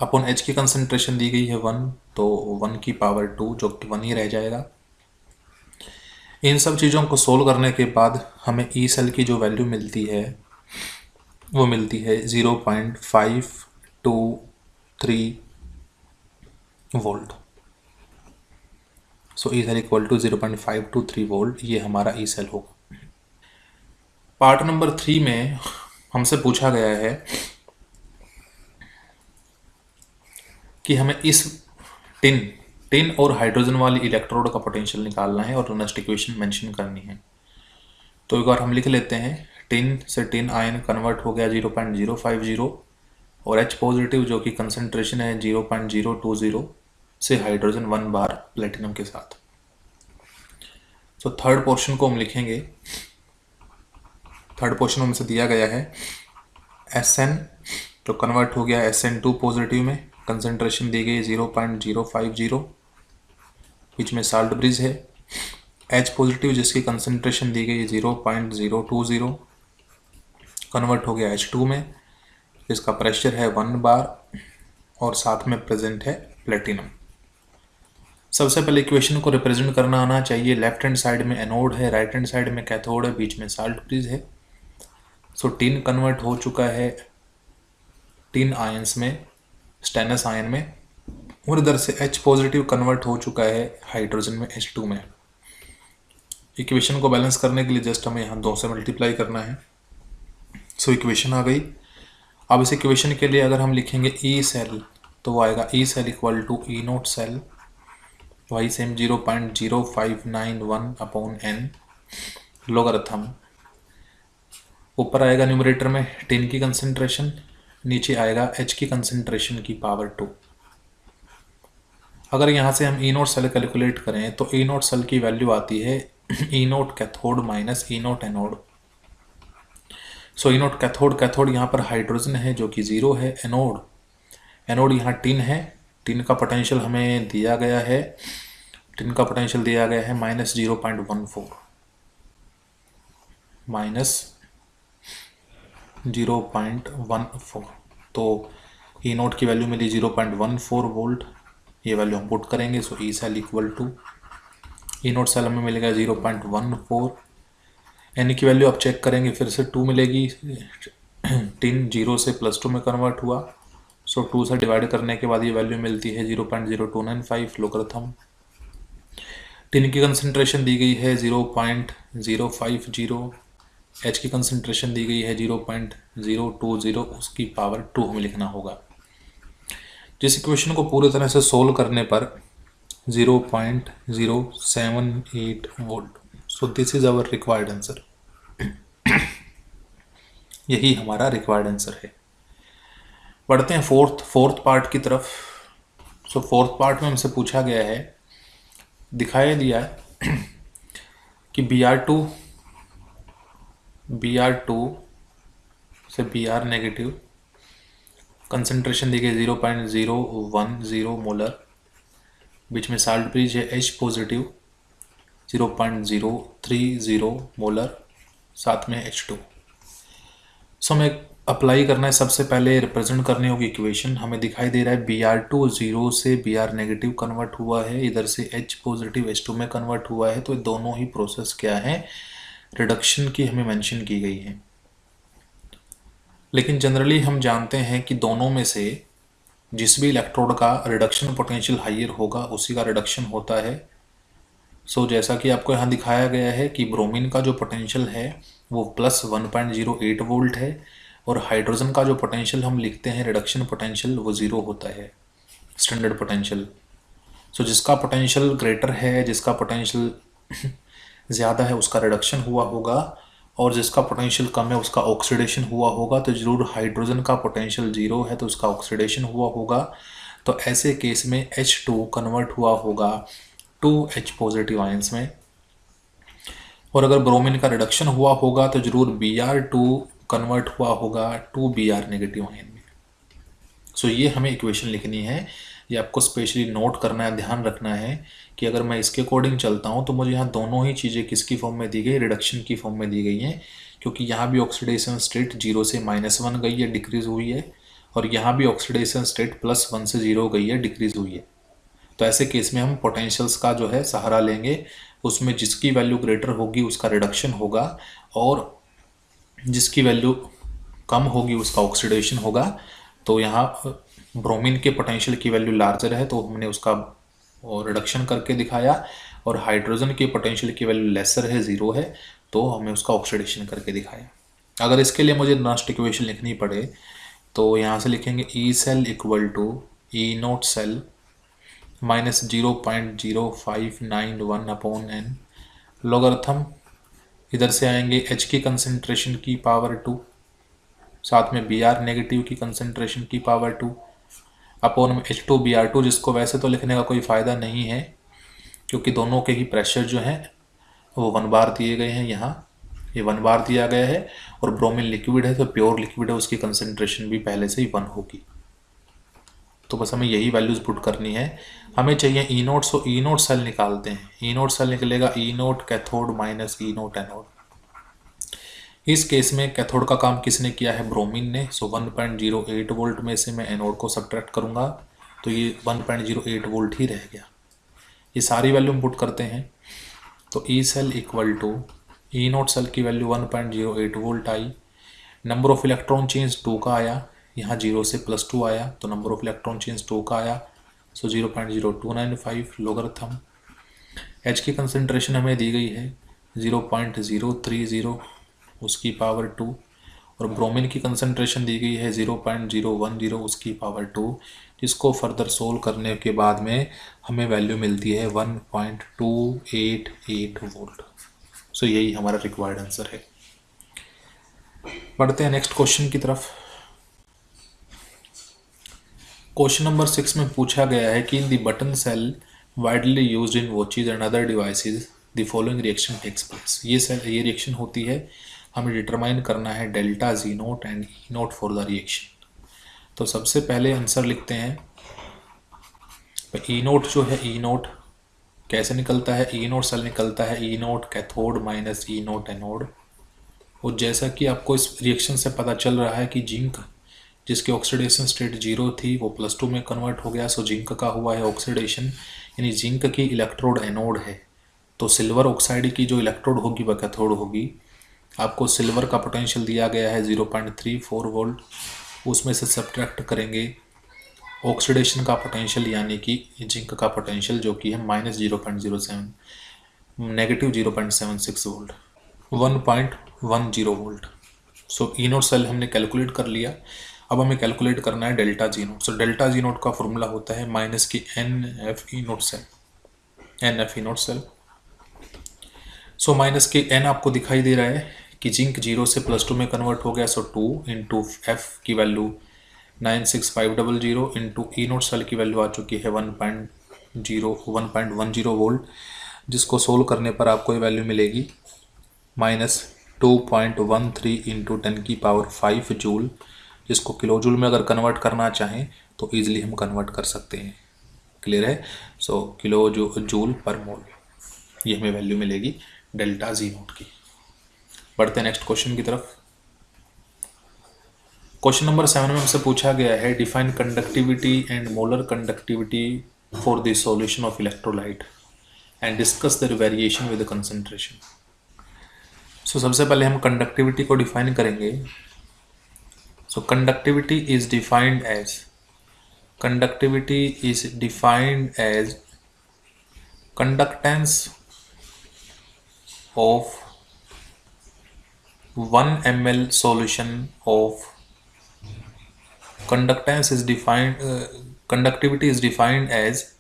अपॉन H की कंसंट्रेशन दी गई है 1, तो 1⁻² जो कि 1 ही रह जाएगा। इन सब चीज़ों को सोल्व करने के बाद हमें ई सेल की जो वैल्यू मिलती है वो मिलती है 0.523 volt. So E cell equal to 0.523 volt, ये हमारा ई सेल होगा। पार्ट नंबर 3 में हमसे पूछा गया है कि हमें इस टिन और हाइड्रोजन वाली इलेक्ट्रोड का पोटेंशियल निकालना है और रेनल्ड्स इक्वेशन मेंशन करनी है। तो एक बार हम लिख लेते हैं, टिन से टिन आयन कन्वर्ट हो गया 0.050 और H पॉजिटिव जो कि कंसंट्रेशन है 0.020 से हाइड्रोजन 1 बार प्लेटिनम के साथ। तो थर्ड पोर्शन को हम लिखेंगे। थर्ड पोर्शन में से दिया गया है Sn जो कन्वर्ट हो गया Sn2 पॉजिटिव में, कंसंट्रेशन दी गई 0.050, बीच में साल्ट ब्रिज है। H पॉजिटिव जिसकी कंसंट्रेशन दी गई 0.020, कन्वर्ट हो गया H2 में, जिसका प्रेशर है 1 बार और साथ में प्रेजेंट है प्लेटिनम। सबसे पहले इक्वेशन को रिप्रेजेंट करना आना चाहिए। लेफ्ट हैंड साइड में एनोड है, राइट हैंड साइड में कैथोड है, बीच में साल्ट ब्रिज है। सो टिन कन्वर्ट हो चुका है टिन आयंस में, स्टेनस आयन में, और इधर से H पॉजिटिव कन्वर्ट हो चुका है हाइड्रोजन में H2 में। इक्वेशन को बैलेंस करने के लिए जस्ट हमें यहाँ 2 से मल्टीप्लाई करना है। सो इक्वेशन आ गई। अब इस इक्वेशन के लिए अगर हम लिखेंगे ई सेल तो वो आएगा E cell equal to E note cell, वही सेम 0.0591 अपॉन n लोगरिथम। ऊपर आएगा न्यूमरेटर में टिन की कंसंट्रेशन, नीचे आएगा H की कंसंट्रेशन की पावर 2। अगर यहाँ से हम ई नोट सेल कैलकुलेट करें तो ई नोट सेल की वैल्यू आती है E not cathode minus E not anode. So E not cathode यहाँ पर हाइड्रोजन है जो कि 0 है। एनोड यहाँ टिन है। टिन का पोटेंशियल हमें दिया गया है, टिन का पोटेंशियल दिया गया है -0.14, -0.14। तो ई नोट की वैल्यू मिली 0.14 वोल्ट, ये वैल्यू हम पुट करेंगे। So E cell equal to E note cell हमें मिलेगा 0.14, एन की वैल्यू आप चेक करेंगे फिर से 2 मिलेगी। टिन 0 से +2 में कन्वर्ट हुआ, सो 2 से डिवाइड करने के बाद ये वैल्यू मिलती है 0.0295 लोगरिथम। टिन की कंसंट्रेशन दी गई है 0.050, H की कंसंट्रेशन दी गई है 0.020, उसकी पावर 2 हमें लिखना होगा। जिस इक्वेशन को पूरी तरह से सोल्व करने पर 0.078 volt. So this is our required answer. यही हमारा रिक्वायर्ड आंसर है। बढ़ते हैं फोर्थ पार्ट की तरफ। सो फोर्थ पार्ट में हमसे पूछा गया है, दिखाया दिया है कि Br2 से Br नेगेटिव, कंसंट्रेशन दी गई 0.010 मोलर, बीच में साल्ट ब्रिज है H पॉजिटिव 0.030 मोलर, साथ में H2। सो हमें अप्लाई करना है, सबसे पहले रिप्रेजेंट करनी होगी इक्वेशन। हमें दिखाई दे रहा है Br2 0 से Br नेगेटिव कन्वर्ट हुआ है, इधर से H पॉजिटिव H2 में कन्वर्ट हुआ है। तो दोनों ही प्रोसेस क्या है, रिडक्शन की हमें मेंशन की गई है। लेकिन जनरली हम जानते हैं कि दोनों में से जिस भी इलेक्ट्रोड का रिडक्शन पोटेंशियल हाइयर होगा उसी का रिडक्शन होता है। सो जैसा कि आपको यहाँ दिखाया गया है कि ब्रोमीन का जो पोटेंशियल है वो +1.08 वोल्ट है, और हाइड्रोजन का जो पोटेंशियल हम लिखते हैं रिडक्शन पोटेंशियल वो 0 होता है, स्टैंडर्ड पोटेंशियल। सो जिसका पोटेंशियल ग्रेटर है, जिसका पोटेंशियल ज़्यादा है उसका रिडक्शन हुआ होगा, और जिसका पोटेंशियल कम है उसका ऑक्सीडेशन हुआ होगा। तो जरूर हाइड्रोजन का पोटेंशियल 0 है तो उसका ऑक्सीडेशन हुआ होगा। तो ऐसे केस में H2 कन्वर्ट हुआ होगा 2H पॉजिटिव आयंस में, और अगर ब्रोमीन का रिडक्शन हुआ होगा तो जरूर Br2 कन्वर्ट हुआ होगा 2Br नेगेटिव आयन में। सो ये हमें इक्वेशन लिखनी है, ये आपको स्पेशली नोट करना है, ध्यान रखना है कि अगर मैं इसके अकॉर्डिंग चलता हूँ तो मुझे यहाँ दोनों ही चीज़ें किसकी फॉर्म में दी गई, रिडक्शन की फॉर्म में दी गई हैं, क्योंकि यहाँ भी ऑक्सीडेशन स्टेट 0 से -1 गई है, डिक्रीज हुई है, और यहाँ भी ऑक्सीडेशन स्टेट +1 से 0 गई है, डिक्रीज हुई है। तो ऐसे केस में हम पोटेंशियल्स का जो है सहारा लेंगे, उसमें जिसकी वैल्यू ग्रेटर होगी उसका रिडक्शन होगा, और जिसकी वैल्यू कम होगी उसका ऑक्सीडेशन होगा। तो यहाँ ब्रोमीन के पोटेंशियल की वैल्यू लार्जर है तो हमने उसका रिडक्शन करके दिखाया, और हाइड्रोजन की पोटेंशियल की वैल्यू लेसर है, 0 है, तो हमें उसका ऑक्सीडेशन करके दिखाया। अगर इसके लिए मुझे लास्ट इक्वेशन लिखनी पड़े तो यहाँ से लिखेंगे E cell equal to E note cell minus 0.0591 upon N logarithm, इधर से आएंगे एच की कंसंट्रेशन की पावर 2, साथ में बी आर नेगेटिव की कंसंट्रेशन की पावर 2 अपॉन में H2Br2, जिसको वैसे तो लिखने का कोई फ़ायदा नहीं है क्योंकि दोनों के ही प्रेशर जो हैं वो 1 बार दिए गए हैं। यहाँ ये 1 बार दिया गया है और ब्रोमीन लिक्विड है तो प्योर लिक्विड है, उसकी कंसंट्रेशन भी पहले से ही 1 होगी। तो बस हमें यही वैल्यूज़ पुट करनी है। हमें चाहिए ई not, so E note cell निकालते हैं। ई नोट सेल निकलेगा ई not cathode minus E not anode. इस केस में कैथोड का काम किसने किया है? ब्रोमीन ने। सो 1.08 वोल्ट में से मैं एनोड को सब्ट्रैक्ट करूंगा तो ये 1.08 वोल्ट ही रह गया। ये सारी वैल्यू हम पुट करते हैं तो E cell equal to E note cell की वैल्यू 1.08 वोल्ट आई। नंबर ऑफ इलेक्ट्रॉन चेंज 2 का आया, यहाँ 0 से +2 आया तो नंबर ऑफ इलेक्ट्रॉन चेंज 2 का आया। सो 0.0295 लोगरिथम। एच की कंसंट्रेशन हमें दी गई है 0.030, उसकी पावर 2, और ब्रोमीन की कंसंट्रेशन दी गई है 0.010, उसकी पावर 2, जिसको फर्दर सोल्व करने के बाद में हमें वैल्यू मिलती है 1.288 वोल्ट। सो यही हमारा रिक्वायर्ड आंसर है। बढ़ते हैं नेक्स्ट क्वेश्चन की तरफ। क्वेश्चन नंबर 6 में पूछा गया है कि in the button cell widely used in watches and other devices the following reaction takes place. ये रिएक्शन होती है, हमें डिटरमाइन करना है delta G nought and E nought for the reaction. तो सबसे पहले आंसर लिखते हैं। ई नोट जो है, ई नोट कैसे निकलता है? ई नोट सेल निकलता है E not cathode minus E not anode. और जैसा कि आपको इस रिएक्शन से पता चल रहा है कि जिंक जिसकी ऑक्सीडेशन स्टेट 0 थी वो +2 में कन्वर्ट हो गया। सो जिंक का हुआ है ऑक्सीडेशन, यानी जिंक की इलेक्ट्रोड एनोड है तो सिल्वर ऑक्साइड की जो इलेक्ट्रोड होगी वह कैथोड होगी। आपको सिल्वर का पोटेंशियल दिया गया है 0.34 वोल्ट, उसमें से सब्ट्रैक्ट करेंगे ऑक्सीडेशन का पोटेंशियल यानी कि जिंक का पोटेंशियल जो कि है -0.07 negative 0.76 volt 1.10 volt. So E note cell हमने कैलकुलेट कर लिया। अब हमें कैलकुलेट करना है delta G note. So delta G note का फॉर्मूला होता है माइनस की NF E note cell. So minus के n आपको दिखाई दे रहा है कि जिंक 0 से +2 में कन्वर्ट हो गया। सो 2 इंटू F की वैल्यू 96500 इंटू ई नोट सेल की वैल्यू आ चुकी है 1.10 वोल्ट, जिसको सोल्व करने पर आपको ये वैल्यू मिलेगी -2.13 इंटू 10⁵ जूल, जिसको किलो जूल में अगर कन्वर्ट करना चाहें तो ईजिली हम कन्वर्ट कर सकते हैं। क्लियर है? सो किलो जूल पर मोल, ये हमें वैल्यू मिलेगी डेल्टा जी नोट की। बढ़ते हैं नेक्स्ट क्वेश्चन की तरफ। क्वेश्चन नंबर 7 में हमसे पूछा गया है define conductivity and molar conductivity for the solution of electrolyte and discuss their variation with concentration. So सबसे पहले हम कंडक्टिविटी को डिफाइन करेंगे। So conductivity is defined as conductance of 1 ml solution of conductivity is defined as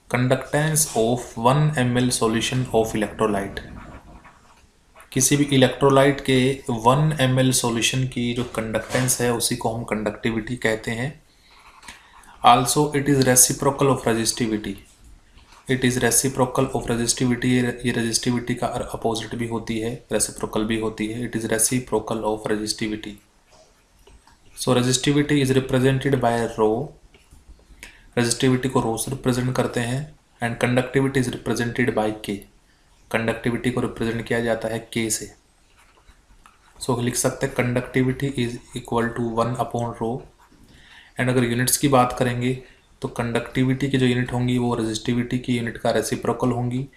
conductance of 1 ml solution of electrolyte। किसी भी इलेक्ट्रोलाइट के 1 ml सॉल्यूशन की जो कंडक्टेंस है उसी को हम कंडक्टिविटी कहते हैं। Also it is reciprocal of resistivity. ये रेजिस्टिविटी का अपोजिट भी होती है, रेसिप्रोकल भी होती है। It is reciprocal of resistivity. So resistivity is represented by rho. Resistivity को रो से रिप्रेजेंट करते हैं। And conductivity is represented by K. Conductivity को रिप्रेजेंट किया जाता है के से। सो लिख सकते हैं कंडक्टिविटी इज इक्वल टू 1/रो। एंड अगर यूनिट्स की बात करेंगे तो कंडक्टिविटी की जो यूनिट होंगी वो रेजिस्टिविटी की यूनिट का रेसिप्रोकल होंगी।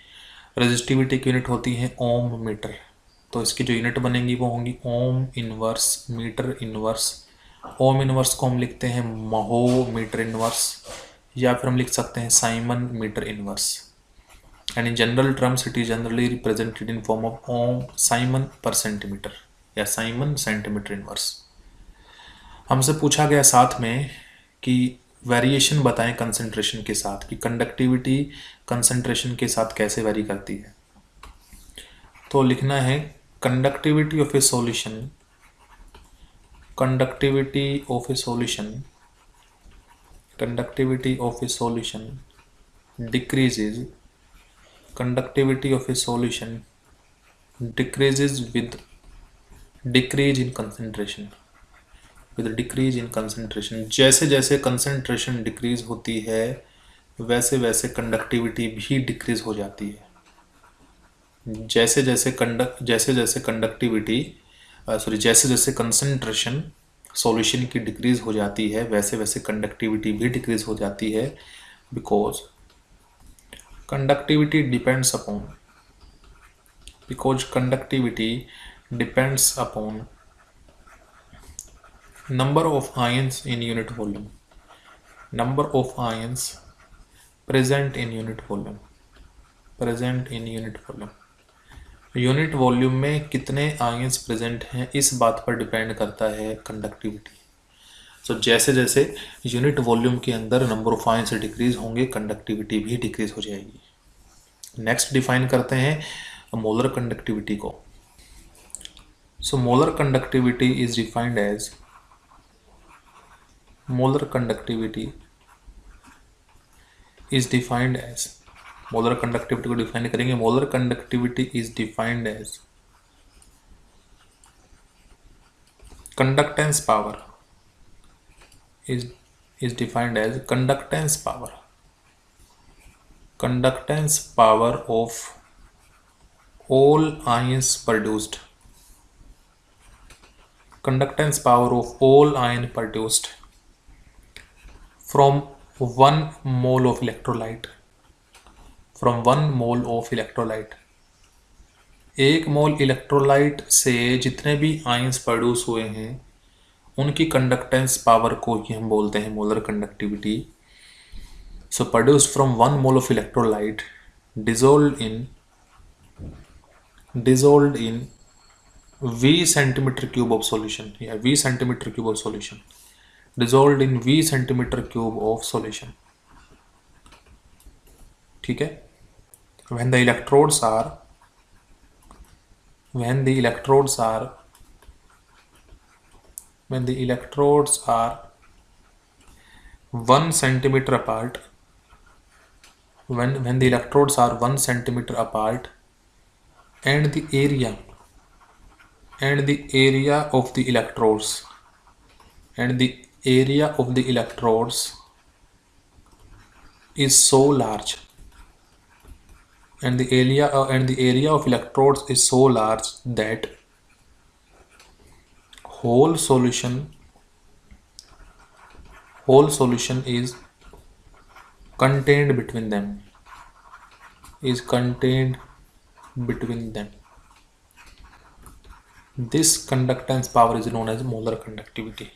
रेजिस्टिविटी की यूनिट होती है ओम मीटर, तो इसकी जो यूनिट बनेंगी वो होंगी ohm inverse metre inverse. Ohm inverse को हम लिखते हैं महो मीटर इनवर्स, या फिर हम लिख सकते हैं siemens metre inverse. And in general terms it is generally represented in form of ohm siemens per centimetre या साइमन सेंटीमीटर इनवर्स। हमसे पूछा गया साथ में कि वेरिएशन बताएं कंसंट्रेशन के साथ, कि कंडक्टिविटी कंसंट्रेशन के साथ कैसे वेरी करती है। तो लिखना है conductivity of A solution, conductivity of A solution, conductivity of A solution decreases, conductivity of a solution decreases with decrease in concentration, with decrease in concentration। जैसे जैसे concentration डिक्रीज होती है वैसे वैसे कंडक्टिविटी भी डिक्रीज हो जाती है। जैसे जैसे कंडक्टिविटी जैसे जैसे कंसंट्रेशन सॉल्यूशन की डिक्रीज हो जाती है वैसे वैसे कंडक्टिविटी भी डिक्रीज हो जाती है, because conductivity depends upon number of ions in unit volume, number of ions present in unit volume, unit volume में कितने आयंस प्रेजेंट हैं इस बात पर डिपेंड करता है कंडक्टिविटी। सो जैसे जैसे यूनिट वॉल्यूम के अंदर नंबर ऑफ आयंस डिक्रीज होंगे कंडक्टिविटी भी डिक्रीज हो जाएगी। नेक्स्ट डिफाइन करते हैं मोलर कंडक्टिविटी को। सो molar conductivity is defined as, molar conductivity is defined as, molar conductivity को डिफाइन करेंगे। Molar conductivity is defined as conductance power, is defined as conductance power of all ions produced, conductance power of all ion produced from 1 mole of electrolyte, from 1 mole of electrolyte। 1 mole electrolyte से जितने भी आयंस प्रोड्यूस हुए हैं उनकी कंडक्टेंस पावर को ही हम बोलते हैं molar conductivity. So produced from 1 mole of electrolyte dissolved in V centimeter cube of solution, या V centimeter cube of solution, dissolved in V centimeter cube of solution। ठीक है। when the electrodes are 1 centimeter apart, when the electrodes are 1 centimeter apart and the area of the electrodes is so large, and the area of electrodes is so large that whole solution is contained between them, this conductance power is known as molar conductivity।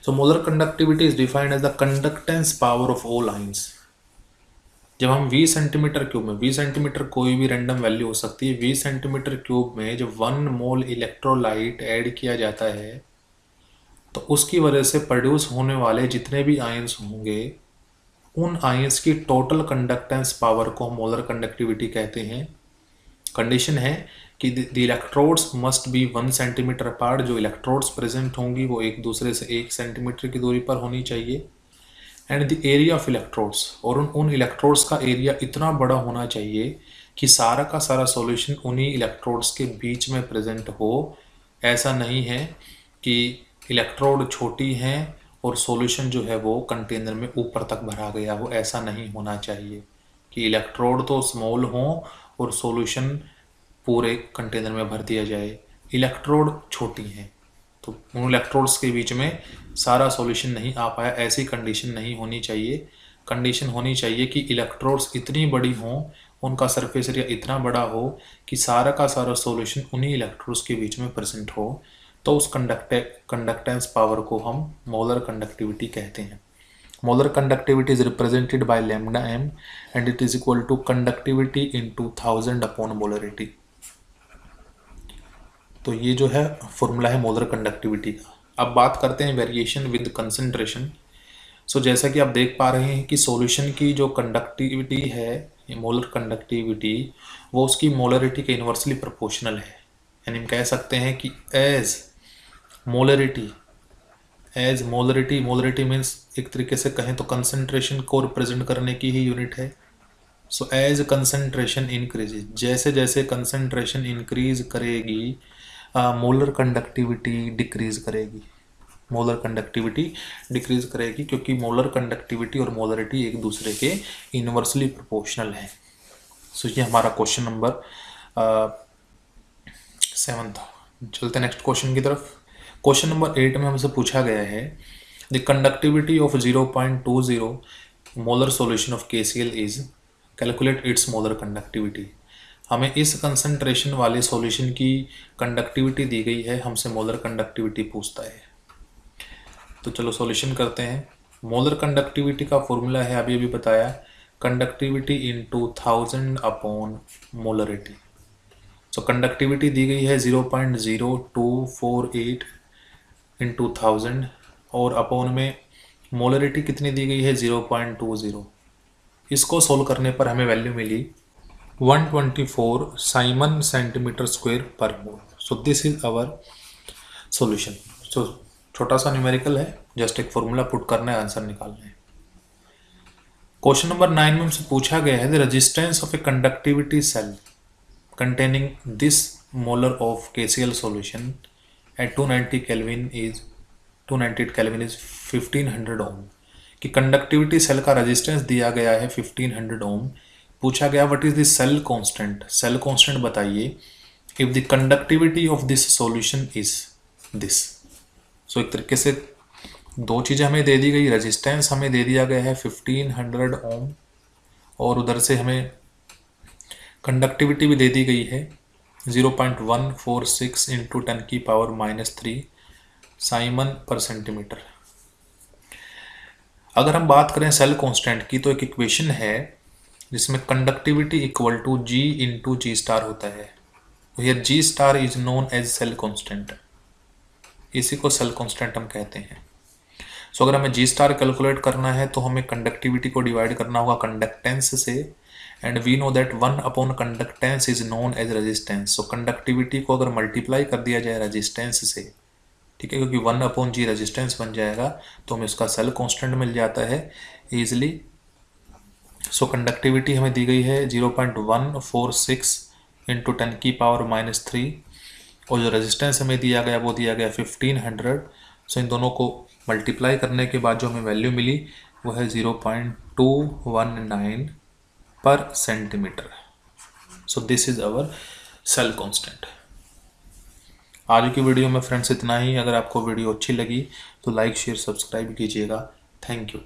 so molar conductivity is defined as the conductance power of all ions। जब हम 20 सेंटीमीटर क्यूब में, 20 सेंटीमीटर कोई भी रैंडम वैल्यू हो सकती है, 20 सेंटीमीटर क्यूब में जब 1 मोल इलेक्ट्रोलाइट ऐड किया जाता है तो उसकी वजह से प्रोड्यूस होने वाले जितने भी आयंस होंगे उन आयंस की टोटल कंडक्टेंस पावर को हम मोलर कंडक्टिविटी कहते हैं। कंडीशन है कि the electrodes must be 1 centimetre apart, जो इलेक्ट्रोड्स प्रेजेंट होंगी वो एक दूसरे से 1 सेंटीमीटर की दूरी पर होनी चाहिए। And the area of electrodes, और उन इलेक्ट्रोड्स का एरिया इतना बड़ा होना चाहिए कि सारा का सारा सॉल्यूशन उन्हीं इलेक्ट्रोड्स के बीच में प्रेजेंट हो। ऐसा नहीं है कि इलेक्ट्रोड छोटी हैं और सॉल्यूशन जो है वो कंटेनर में ऊपर तक भरा गया हो, ऐसा नहीं होना चाहिए कि इलेक्ट्रोड तो स्मॉल हो और सॉल्यूशन पूरे कंटेनर में भर दिया जाए। इलेक्ट्रोड छोटी हैं तो उन इलेक्ट्रोड्स के बीच में सारा सॉल्यूशन नहीं आ पाया, ऐसी कंडीशन नहीं होनी चाहिए। कंडीशन होनी चाहिए कि इलेक्ट्रोड्स इतनी बड़ी हों, उनका सरफेस एरिया इतना बड़ा हो कि सारा का सारा सॉल्यूशन उन्हीं इलेक्ट्रोड्स के बीच में प्रेजेंट हो, तो उस कंडक्टेंस पावर को हम मोलर कंडक्टिविटी कहते हैं। Molar conductivity is represented by lambda M and it is equal to conductivity into 1000 upon molarity. तो ये जो है फॉर्मूला है मोलर कंडक्टिविटी का। अब बात करते हैं वेरिएशन विद कंसंट्रेशन। सो जैसा कि आप देख पा रहे हैं कि सॉल्यूशन की जो कंडक्टिविटी है, मोलर कंडक्टिविटी, वो उसकी मोलरिटी के इन्वर्सली प्रोपोर्शनल है। यानी हम कह सकते हैं कि एज मोलरिटी मीन्स एक तरीके से कहें तो कंसंट्रेशन को रिप्रेजेंट करने की ही यूनिट है। सो एज कंसंट्रेशन इंक्रीज, जैसे जैसे कंसंट्रेशन इंक्रीज करेगी मोलर कंडक्टिविटी डिक्रीज करेगी। क्योंकि मोलर कंडक्टिविटी और मोलरिटी एक दूसरे के इन्वर्सली प्रोपोर्शनल है। सो ये हमारा क्वेश्चन नंबर 7 था। चलते नेक्स्ट क्वेश्चन की तरफ। क्वेश्चन नंबर 8 में हमसे पूछा गया है the conductivity of 0.20 molar solution of KCl is calculate its molar conductivity. हमें इस कंसंट्रेशन वाले सॉल्यूशन की कंडक्टिविटी दी गई है, हमसे मोलर कंडक्टिविटी पूछता है। तो चलो सॉल्यूशन करते हैं। मोलर कंडक्टिविटी का फॉर्मूला है अभी बताया, कंडक्टिविटी इनटू 1000 अपॉन मोलरिटी। सो कंडक्टिविटी दी गई है 0.0248 इंटू 1000 और अपॉन में मोलरिटी कितनी दी गई है 0.20। इसको सोल्व करने पर हमें वैल्यू मिली 124 साइमन सेंटीमीटर स्क्वायर पर mole. So this is our solution. सो छोटा सा न्यूमेरिकल है, जस्ट एक फॉर्मूला पुट करना है, आंसर निकालना है। क्वेश्चन नंबर 9 में हमसे पूछा गया है the resistance of a conductivity cell containing this molar of KCl solution at 298 Kelvin is 1500 ohm। कि कंडक्टिविटी सेल का रेजिस्टेंस दिया गया है 1500 ओम। पूछा गया what is the cell constant, cell constant बताइए if the conductivity of this solution is this. So एक तरीके से दो चीज़ें हमें दे दी गई, रेजिस्टेंस हमें दे दिया गया है 1500 ओम और उधर से हमें कंडक्टिविटी भी दे दी गई है 0.146 इंटू 10⁻³ साइमन पर सेंटीमीटर। अगर हम बात करें सेल कांस्टेंट की तो एक इक्वेशन है जिसमें conductivity equal to G into G star होता है। Here G star is known as cell constant, इसी को सेल कांस्टेंट हम कहते हैं। सो अगर हमें G स्टार कैलकुलेट करना है तो हमें कंडक्टिविटी को डिवाइड करना होगा कंडक्टेंस से, and we know that 1 upon conductance is known as resistance. So conductivity को अगर मल्टीप्लाई कर दिया जाए रेजिस्टेंस से, ठीक है, क्योंकि 1 अपॉन G रेजिस्टेंस बन जाएगा तो हमें उसका सेल कांस्टेंट मिल जाता है ईजिली। सो कंडक्टिविटी हमें दी गई है 0.146 इंटू 10⁻³ और जो रेजिस्टेंस हमें दिया गया वो दिया गया 1500। सो इन दोनों को मल्टीप्लाई करने के बाद जो हमें वैल्यू मिली वो है 0.219 per centimetre. So this is our cell constant. आज की वीडियो में फ्रेंड्स इतना ही। अगर आपको वीडियो अच्छी लगी तो लाइक शेयर सब्सक्राइब कीजिएगा। Thank you.